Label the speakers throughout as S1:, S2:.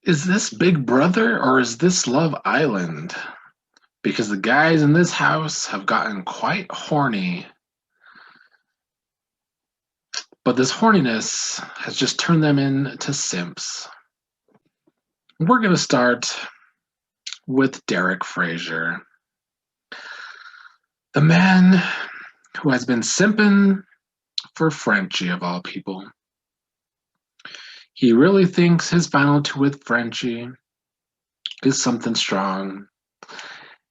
S1: Is this Big Brother or is this Love Island? Because the guys in this house have gotten quite horny, but this horniness has just turned them into simps. We're going to start with Derek Frazier, the man who has been simping for Frenchie of all people. He really thinks his final two with Frenchie is something strong.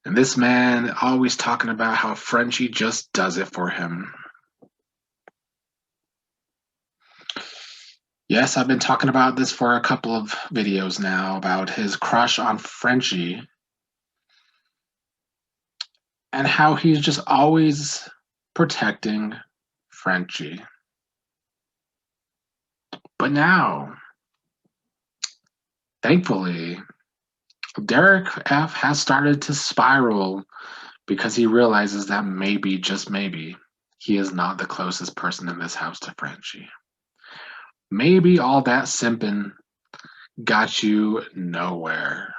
S1: And this man always talking about how Frenchie just does it for him. Yes, I've been talking about this for a couple of videos now about his crush on Frenchie and how he's just always protecting Frenchie. But now, thankfully, Derek F has started to spiral because he realizes that maybe, just maybe, he is not the closest person in this house to Frenchie. Maybe all that simping got you nowhere.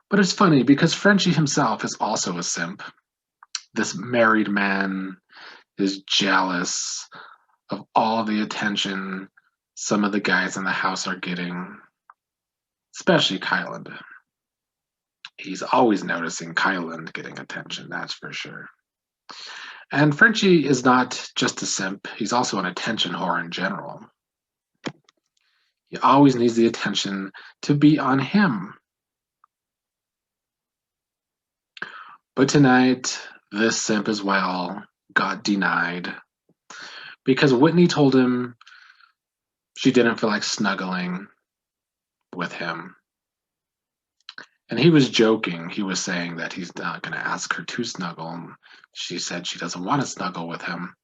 S1: But it's funny because Frenchie himself is also a simp. This married man is jealous of all the attention some of the guys in the house are getting, especially Kyland. He's always noticing Kyland getting attention, that's for sure. And Frenchie is not just a simp, he's also an attention whore in general. He always needs the attention to be on him. But tonight, this simp as well got denied because Whitney told him she didn't feel like snuggling with him. And he was joking. He was saying that he's not going to ask her to snuggle. She said she doesn't want to snuggle with him.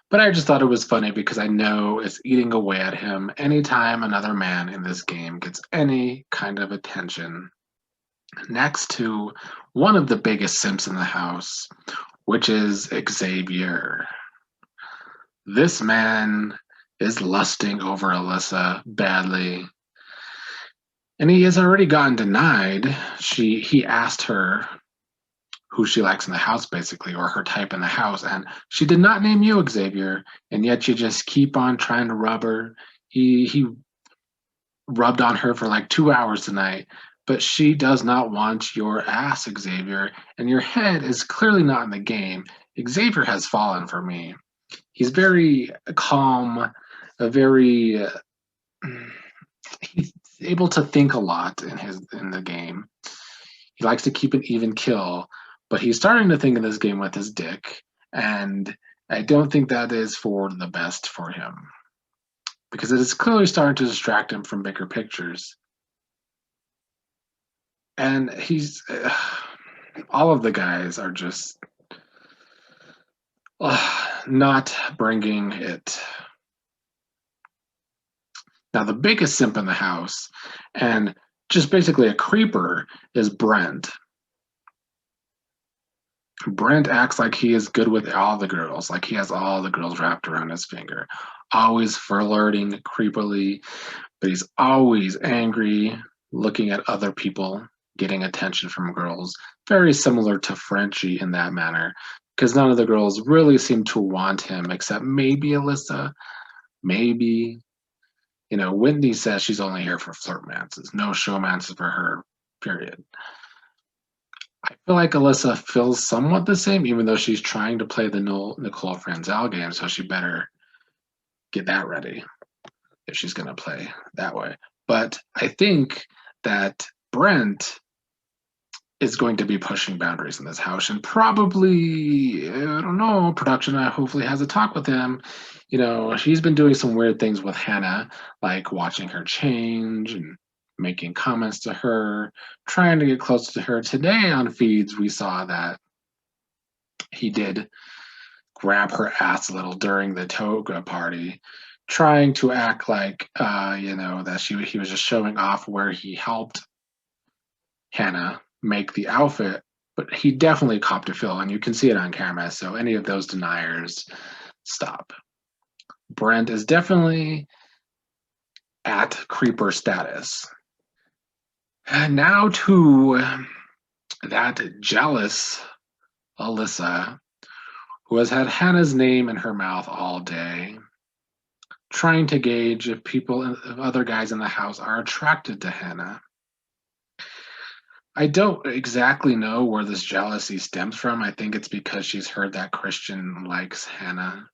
S1: But I just thought it was funny because I know it's eating away at him anytime another man in this game gets any kind of attention. Next to one of the biggest simps in the house, which is Xavier. This man is lusting over Alyssa badly. And he has already gotten denied. He asked her who she likes in the house, basically, or her type in the house, and she did not name you, Xavier, and yet you just keep on trying to rub her. He rubbed on her for like 2 hours tonight, but she does not want your ass, Xavier, and your head is clearly not in the game. Xavier has fallen for me. He's very calm, a very he's able to think a lot in the game. He likes to keep an even kill, but he's starting to think in this game with his dick, and I don't think that is for the best for him because it is clearly starting to distract him from bigger pictures. And he's all of the guys are just not bringing it. Now, the biggest simp in the house, and just basically a creeper, is Brent. Brent acts like he is good with all the girls, like he has all the girls wrapped around his finger. Always flirting creepily, but he's always angry, looking at other people, getting attention from girls. Very similar to Frenchie in that manner, because none of the girls really seem to want him except maybe Alyssa, maybe. You know, Whitney says she's only here for flirtmances, no showmances for her, period. I feel like Alyssa feels somewhat the same, even though she's trying to play the Nicole Franzel game, so she better get that ready if she's going to play that way. But I think that Brent is going to be pushing boundaries in this house, and probably, I don't know, production hopefully has a talk with him. You know, she's been doing some weird things with Hannah, like watching her change and making comments to her, trying to get closer to her. Today on feeds, we saw that he did grab her ass a little during the toga party, trying to act like, that he was just showing off where he helped Hannah make the outfit, but he definitely copped a feel, and you can see it on camera. So any of those deniers, stop. Brent is definitely at creeper status. And now to that jealous Alyssa, who has had Hannah's name in her mouth all day, trying to gauge if if other guys in the house are attracted to Hannah. I don't exactly know where this jealousy stems from. I think it's because she's heard that Christian likes Hannah,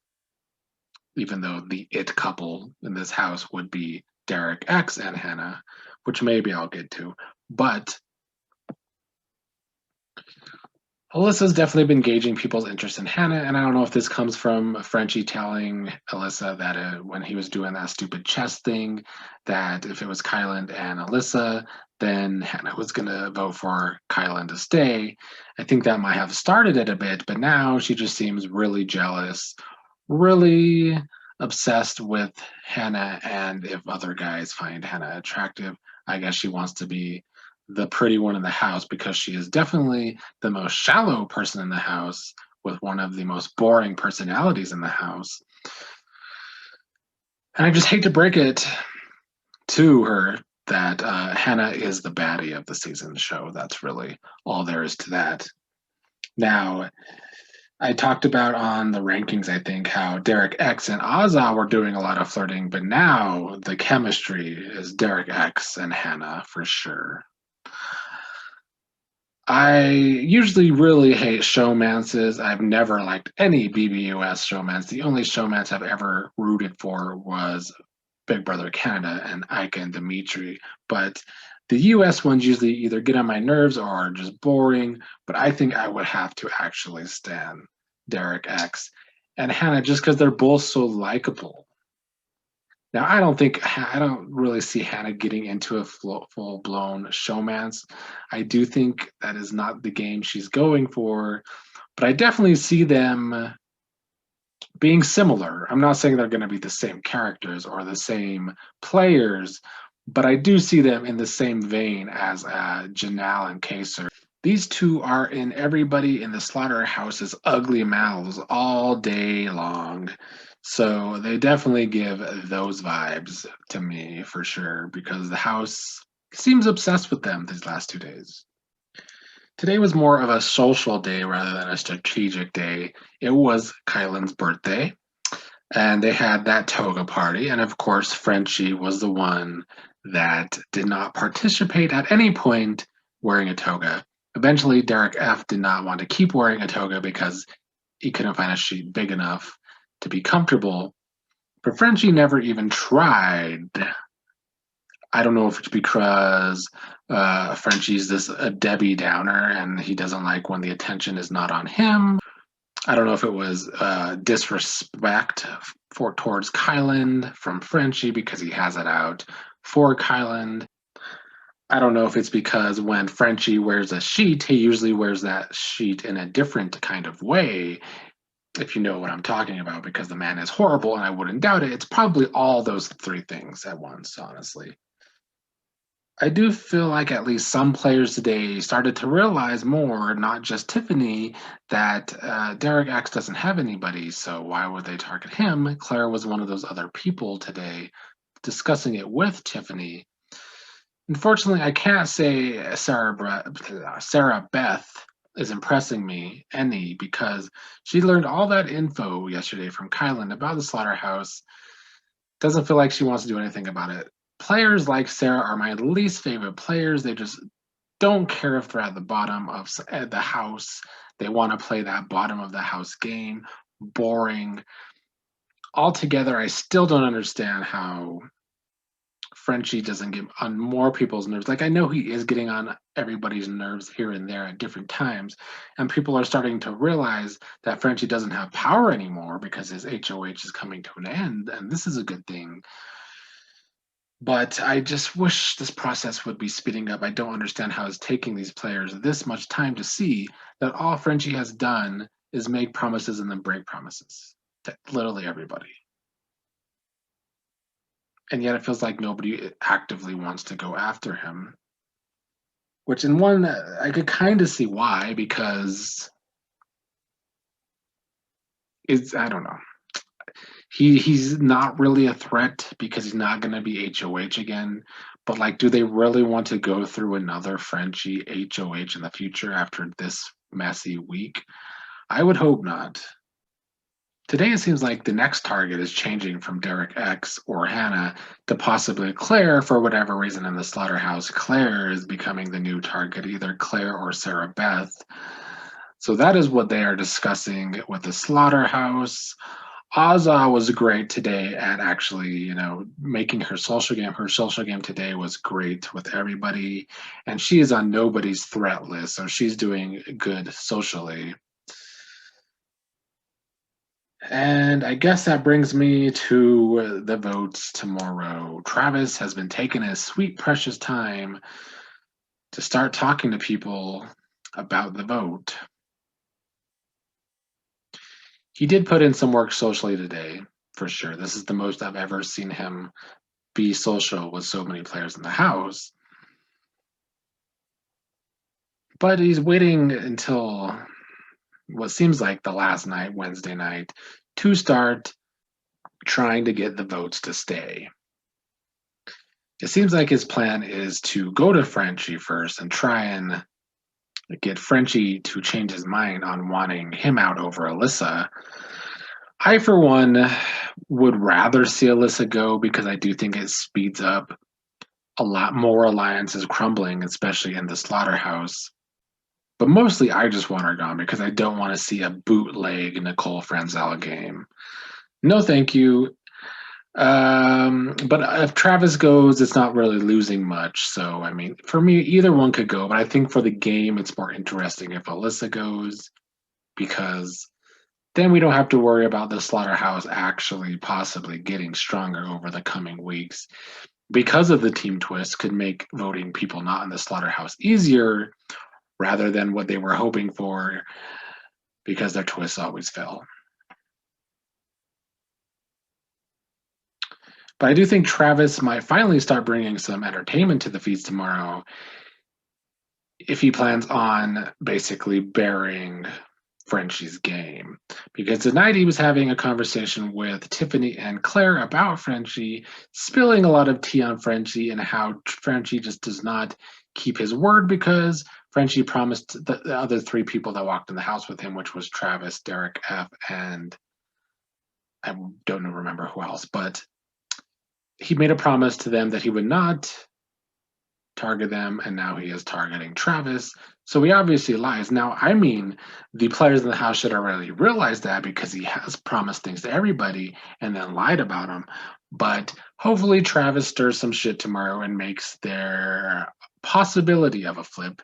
S1: even though the it couple in this house would be Derek X and Hannah, which maybe I'll get to. But Alyssa's definitely been gauging people's interest in Hannah, and I don't know if this comes from Frenchie telling Alyssa that when he was doing that stupid chess thing, that if it was Kyland and Alyssa, then Hannah was going to vote for Kyland to stay. I think that might have started it a bit, but now she just seems really jealous, really obsessed with Hannah, and if other guys find Hannah attractive, I guess she wants to be the pretty one in the house because she is definitely the most shallow person in the house with one of the most boring personalities in the house. And I just hate to break it to her that Hannah is the baddie of the season show. That's really all there is to that. Now, I talked about on the rankings, I think, how Derek X and Azza were doing a lot of flirting, but now the chemistry is Derek X and Hannah for sure. I usually really hate showmances. I've never liked any BBUS showmance. The only showmance I've ever rooted for was Big Brother Canada and Ike and Dimitri. But the US ones usually either get on my nerves or are just boring. But I think I would have to actually stand Derek X and Hannah just because they're both so likable. Now, I don't really see Hannah getting into a full blown showmance. I do think that is not the game she's going for, but I definitely see them being similar. I'm not saying they're going to be the same characters or the same players, but I do see them in the same vein as Janelle and Kaser. These two are in everybody in the slaughterhouse's ugly mouths all day long. So they definitely give those vibes to me for sure because the house seems obsessed with them these last 2 days. Today was more of a social day rather than a strategic day. It was Kylan's birthday, and they had that toga party. And of course, Frenchie was the one that did not participate at any point wearing a toga. Eventually, Derek F did not want to keep wearing a toga because he couldn't find a sheet big enough to be comfortable. But Frenchie never even tried. I don't know if it's because Frenchie's this a Debbie Downer and he doesn't like when the attention is not on him. I don't know if it was disrespect towards Kyland from Frenchie because he has it out for Kyland. I don't know if it's because when Frenchie wears a sheet, he usually wears that sheet in a different kind of way, if you know what I'm talking about, because the man is horrible and I wouldn't doubt it. It's probably all those three things at once, honestly. I do feel like at least some players today started to realize more, not just Tiffany, that Derek X doesn't have anybody, so why would they target him? Claire was one of those other people today discussing it with Tiffany. Unfortunately, I can't say Sarah Beth is impressing me any because she learned all that info yesterday from Kylan about the slaughterhouse. Doesn't feel like she wants to do anything about it. Players like Sarah are my least favorite players. They just don't care if they're at the bottom of the house. They want to play that bottom of the house game. Boring. Altogether, I still don't understand how Frenchie doesn't get on more people's nerves. Like, I know he is getting on everybody's nerves here and there at different times, and people are starting to realize that Frenchie doesn't have power anymore because his HOH is coming to an end, and this is a good thing. But I just wish this process would be speeding up. I don't understand how it's taking these players this much time to see that all Frenchie has done is make promises and then break promises to literally everybody. And yet it feels like nobody actively wants to go after him. Which in one, I could kind of see why, because I don't know. he's not really a threat because he's not going to be HOH again. But like, do they really want to go through another Frenchie HOH in the future after this messy week? I would hope not. Today it seems like the next target is changing from Derek X or Hannah to possibly Claire for whatever reason in the slaughterhouse. Claire is becoming the new target, either Claire or Sarah Beth. So that is what they are discussing with the slaughterhouse. Azza was great today at actually, making her social game. Her social game today was great with everybody, and she is on nobody's threat list, so she's doing good socially. And I guess that brings me to the votes tomorrow. Travis has been taking his sweet, precious time to start talking to people about the vote. He did put in some work socially today, for sure. This is the most I've ever seen him be social with so many players in the house. But he's waiting until what seems like the last night, Wednesday night, to start trying to get the votes to stay. It seems like his plan is to go to Frenchie first and try and get Frenchie to change his mind on wanting him out over Alyssa. I, for one, would rather see Alyssa go because I do think it speeds up a lot more alliances crumbling, especially in the slaughterhouse. But mostly, I just want her gone because I don't want to see a bootleg Nicole Franzel game. No, thank you. But if Travis goes, it's not really losing much. So, I mean, for me, either one could go. But I think for the game, it's more interesting if Alyssa goes because then we don't have to worry about the slaughterhouse actually possibly getting stronger over the coming weeks. Because of the team twist, could make voting people not in the slaughterhouse easier rather than what they were hoping for because their twists always fail. But I do think Travis might finally start bringing some entertainment to the feeds tomorrow if he plans on basically burying Frenchie's game. Because tonight he was having a conversation with Tiffany and Claire about Frenchie, spilling a lot of tea on Frenchie and how Frenchie just does not keep his word because Frenchie promised the other three people that walked in the house with him, which was Travis, Derek F, and I don't remember who else, but he made a promise to them that he would not target them, and now he is targeting Travis. So he obviously lies. Now, I mean, the players in the house should already realize that because he has promised things to everybody and then lied about them. But hopefully, Travis stirs some shit tomorrow and makes their possibility of a flip.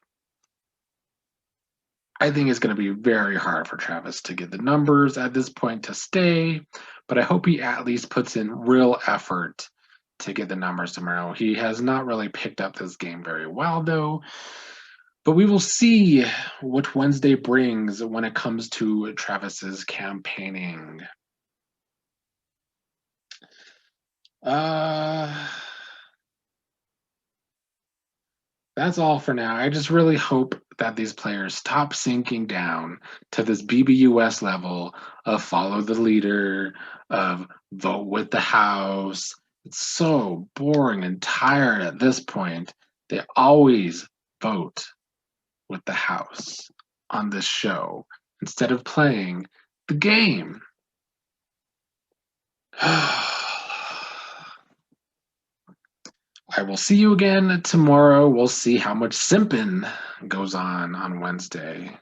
S1: I think it's going to be very hard for Travis to get the numbers at this point to stay, but I hope he at least puts in real effort to get the numbers tomorrow. He has not really picked up this game very well, though. But we will see what Wednesday brings when it comes to Travis's campaigning. That's all for now. I just really hope that these players stop sinking down to this BBUS level of follow the leader, of vote with the house. It's so boring and tired at this point. They always vote with the house on this show instead of playing the game. I will see you again tomorrow. We'll see how much simping goes on Wednesday.